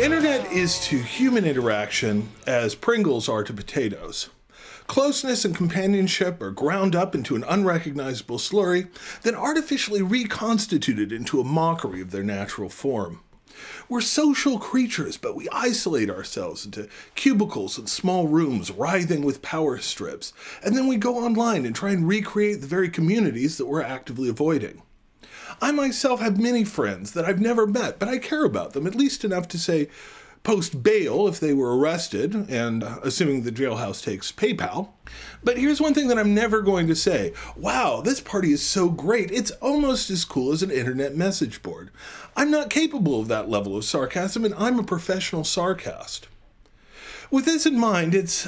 internet is to human interaction as Pringles are to potatoes. Closeness and companionship are ground up into an unrecognizable slurry, then artificially reconstituted into a mockery of their natural form. We're social creatures, but we isolate ourselves into cubicles and small rooms writhing with power strips, and then we go online and try and recreate the very communities that we're actively avoiding. I myself have many friends that I've never met, but I care about them, at least enough to say, post bail if they were arrested, and assuming the jailhouse takes PayPal. But here's one thing that I'm never going to say. Wow, this party is so great. It's almost as cool as an internet message board. I'm not capable of that level of sarcasm, and I'm a professional sarcast. With this in mind, it's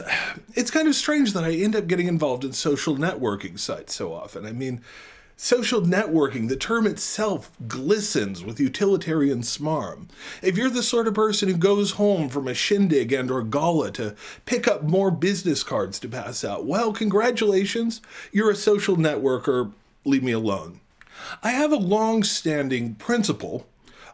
kind of strange that I end up getting involved in social networking sites so often. I mean, social networking, the term itself glistens with utilitarian smarm. If you're the sort of person who goes home from a shindig and or gala to pick up more business cards to pass out, well, congratulations, you're a social networker, leave me alone. I have a long-standing principle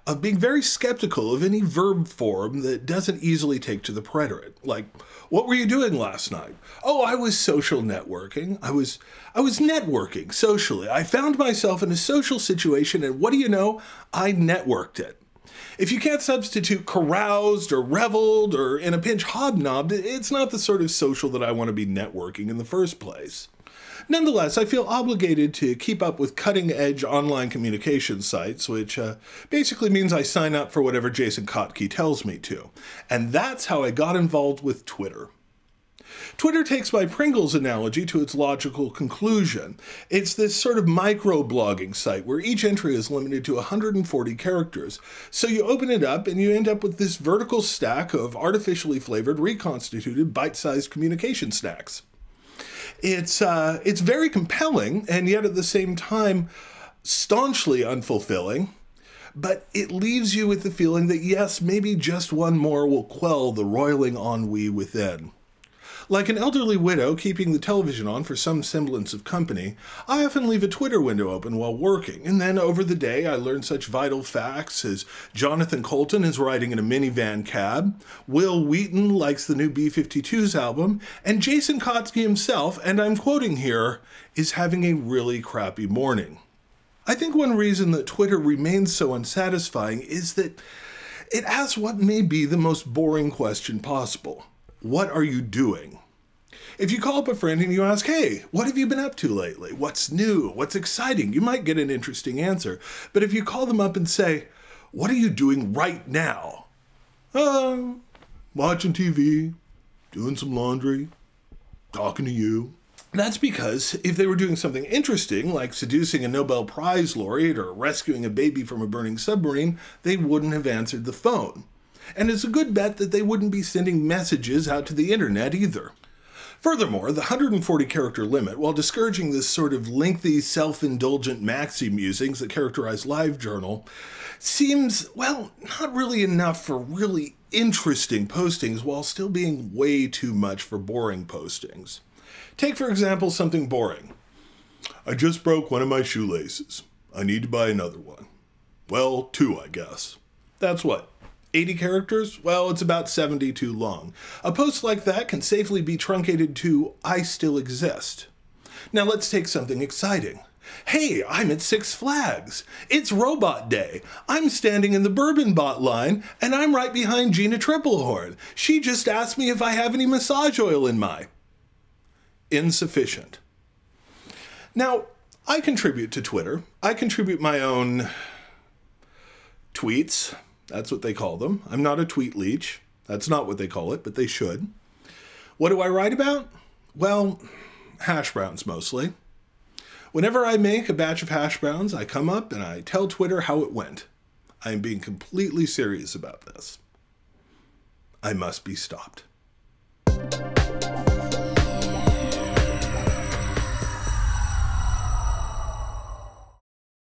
of being very skeptical of any verb form that doesn't easily take to the preterite. Like, what were you doing last night? Oh, I was social networking. I was networking socially. I found myself in a social situation, and what do you know? I networked it. If you can't substitute caroused or reveled or in a pinch hobnobbed, it's not the sort of social that I want to be networking in the first place. Nonetheless, I feel obligated to keep up with cutting-edge online communication sites, which basically means I sign up for whatever Jason Kotke tells me to. And that's how I got involved with Twitter. Twitter takes my Pringles analogy to its logical conclusion. It's this sort of micro-blogging site where each entry is limited to 140 characters. So you open it up and you end up with this vertical stack of artificially flavored, reconstituted, bite-sized communication snacks. It's very compelling, and yet at the same time, staunchly unfulfilling, but it leaves you with the feeling that yes, maybe just one more will quell the roiling ennui within. Like an elderly widow keeping the television on for some semblance of company, I often leave a Twitter window open while working, and then over the day I learn such vital facts as Jonathan Coulton is riding in a minivan cab, Will Wheaton likes the new B-52s album, and Jason Kotke himself, and I'm quoting here, is having a really crappy morning. I think one reason that Twitter remains so unsatisfying is that it asks what may be the most boring question possible. What are you doing? If you call up a friend and you ask, hey, what have you been up to lately? What's new? What's exciting? You might get an interesting answer. But if you call them up and say, what are you doing right now? Watching TV, doing some laundry, talking to you. That's because if they were doing something interesting, like seducing a Nobel Prize laureate or rescuing a baby from a burning submarine, they wouldn't have answered the phone. And it's a good bet that they wouldn't be sending messages out to the internet either. Furthermore, the 140-character limit, while discouraging this sort of lengthy, self-indulgent maxi musings that characterize LiveJournal, seems, well, not really enough for really interesting postings while still being way too much for boring postings. Take, for example, something boring. I just broke one of my shoelaces. I need to buy another one. Well, 2, I guess. That's what? 80 characters? Well, it's about 72 long. A post like that can safely be truncated to, I still exist. Now let's take something exciting. Hey, I'm at Six Flags. It's Robot Day. I'm standing in the Bourbon Bot line, and I'm right behind Gina Triplehorn. She just asked me if I have any massage oil in my... Insufficient. Now, I contribute to Twitter. I contribute my own tweets. That's what they call them. I'm not a tweet leech. That's not what they call it, but they should. What do I write about? Well, hash browns mostly. Whenever I make a batch of hash browns, I come up and I tell Twitter how it went. I am being completely serious about this. I must be stopped.